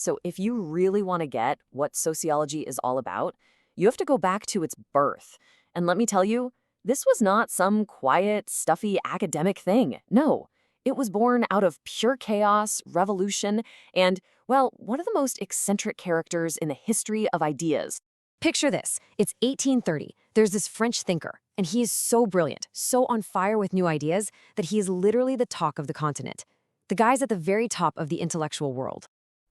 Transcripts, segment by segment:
So if you really want to get what sociology is all about, you have to go back to its birth. And let me tell you, this was not some quiet, stuffy academic thing. No, it was born out of pure chaos, revolution, and, well, one of the most eccentric characters in the history of ideas. Picture this. It's 1830. There's this French thinker, and he is so brilliant, so on fire with new ideas, that he is literally the talk of the continent. The guy's at the very top of the intellectual world.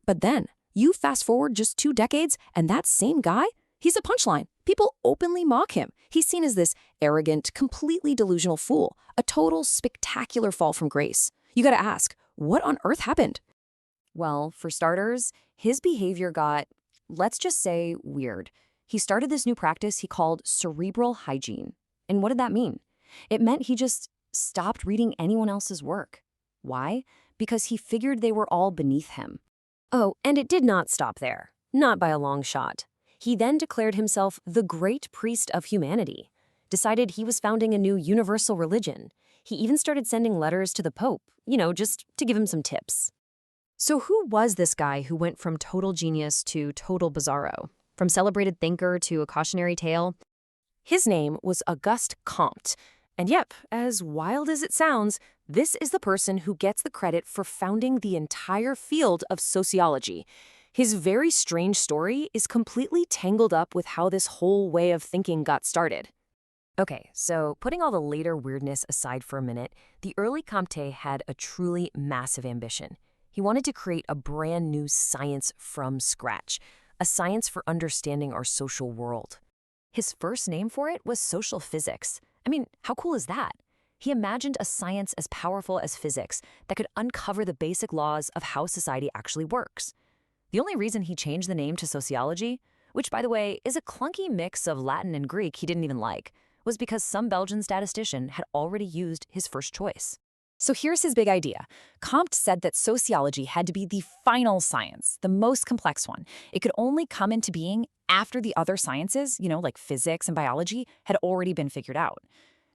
But then, you fast forward just 2 decades, and that same guy, he's a punchline. People openly mock him. He's seen as this arrogant, completely delusional fool, a total spectacular fall from grace. You gotta ask, what on earth happened? Well, for starters, his behavior got, let's just say, weird. He started this new practice he called cerebral hygiene. And what did that mean? It meant he just stopped reading anyone else's work. Why? Because he figured they were all beneath him. Oh, and it did not stop there. Not by a long shot. He then declared himself the great priest of humanity, decided he was founding a new universal religion. He even started sending letters to the Pope, just to give him some tips. So who was this guy who went from total genius to total bizarro? From celebrated thinker to a cautionary tale? His name was Auguste Comte. And yep, as wild as it sounds, this is the person who gets the credit for founding the entire field of sociology. His very strange story is completely tangled up with how this whole way of thinking got started. Okay, so putting all the later weirdness aside for a minute, the early Comte had a truly massive ambition. He wanted to create a brand new science from scratch, a science for understanding our social world. His first name for it was social physics. I mean, how cool is that? He imagined a science as powerful as physics that could uncover the basic laws of how society actually works. The only reason he changed the name to sociology, which, by the way, is a clunky mix of Latin and Greek he didn't even like, was because some Belgian statistician had already used his first choice. So here's his big idea. Comte said that sociology had to be the final science, the most complex one. It could only come into being after the other sciences, like physics and biology, had already been figured out.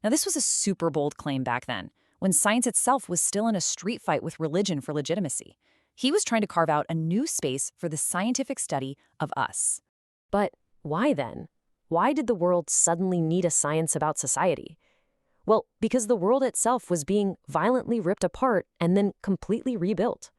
Now, this was a super bold claim back then, when science itself was still in a street fight with religion for legitimacy. He was trying to carve out a new space for the scientific study of us. But why then? Why did the world suddenly need a science about society? Well, because the world itself was being violently ripped apart and then completely rebuilt.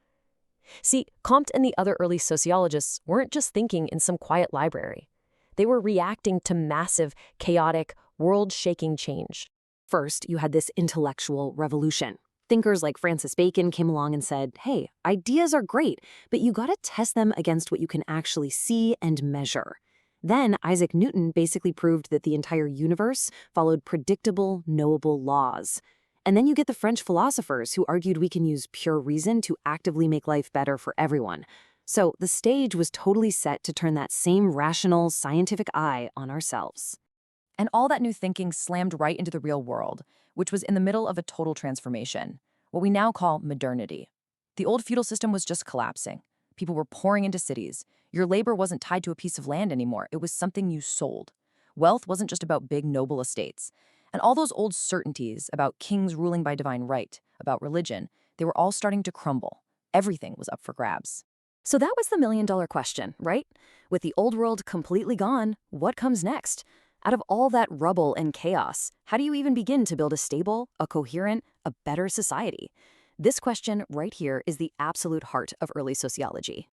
See, Comte and the other early sociologists weren't just thinking in some quiet library. They were reacting to massive, chaotic, world-shaking change. First, you had this intellectual revolution. Thinkers like Francis Bacon came along and said, hey, ideas are great, but you gotta test them against what you can actually see and measure. Then Isaac Newton basically proved that the entire universe followed predictable, knowable laws. And then you get the French philosophers who argued we can use pure reason to actively make life better for everyone. So the stage was totally set to turn that same rational, scientific eye on ourselves. And all that new thinking slammed right into the real world, which was in the middle of a total transformation, what we now call modernity. The old feudal system was just collapsing. People were pouring into cities. Your labor wasn't tied to a piece of land anymore. It was something you sold. Wealth wasn't just about big, noble estates. And all those old certainties about kings ruling by divine right, about religion, they were all starting to crumble. Everything was up for grabs. So that was the million-dollar question, right? With the old world completely gone, what comes next? Out of all that rubble and chaos, how do you even begin to build a stable, a coherent, a better society? This question right here is the absolute heart of early sociology.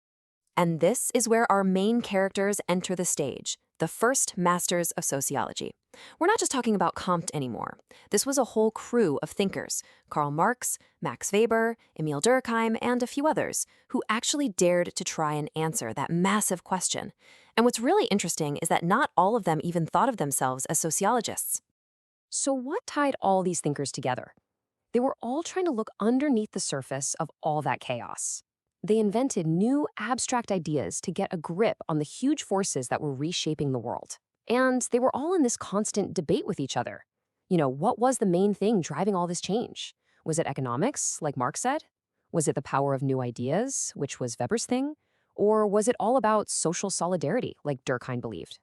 And this is where our main characters enter the stage, the first masters of sociology. We're not just talking about Comte anymore. This was a whole crew of thinkers, Karl Marx, Max Weber, Emil Durkheim, and a few others, who actually dared to try and answer that massive question. And what's really interesting is that not all of them even thought of themselves as sociologists. So what tied all these thinkers together? They were all trying to look underneath the surface of all that chaos. They invented new abstract ideas to get a grip on the huge forces that were reshaping the world. And they were all in this constant debate with each other. What was the main thing driving all this change? Was it economics, like Marx said? Was it the power of new ideas, which was Weber's thing? Or was it all about social solidarity, like Durkheim believed?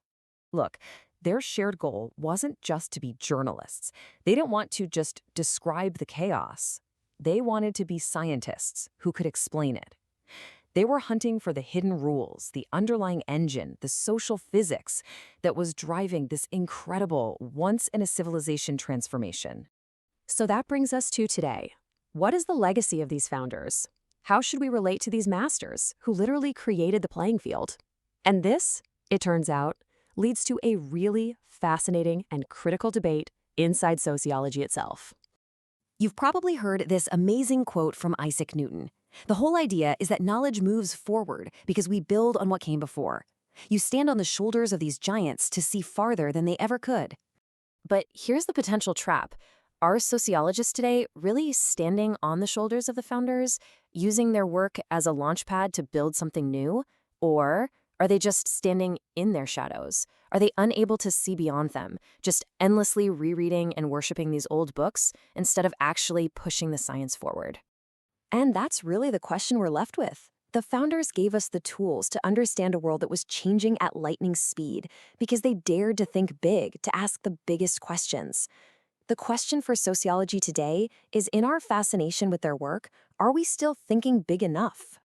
Look, their shared goal wasn't just to be journalists. They didn't want to just describe the chaos. They wanted to be scientists who could explain it. They were hunting for the hidden rules, the underlying engine, the social physics that was driving this incredible once-in-a-civilization transformation. So that brings us to today. What is the legacy of these founders? How should we relate to these masters who literally created the playing field? And this, it turns out, leads to a really fascinating and critical debate inside sociology itself. You've probably heard this amazing quote from Isaac Newton. The whole idea is that knowledge moves forward because we build on what came before. You stand on the shoulders of these giants to see farther than they ever could. But here's the potential trap. Are sociologists today really standing on the shoulders of the founders, using their work as a launchpad to build something new? Or are they just standing in their shadows? Are they unable to see beyond them, just endlessly rereading and worshiping these old books instead of actually pushing the science forward? And that's really the question we're left with. The founders gave us the tools to understand a world that was changing at lightning speed because they dared to think big, to ask the biggest questions. The question for sociology today is, in our fascination with their work, are we still thinking big enough?